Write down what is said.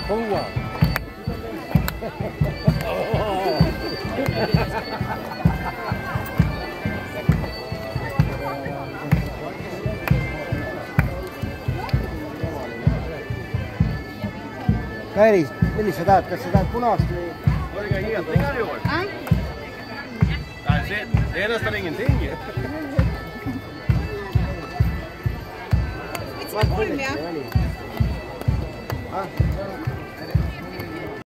põua. Käris, millist sa tahad? Kas sa tahad punast või? Olge hiljalt igal juhul. See ennast on ingenting. It's 3 ja.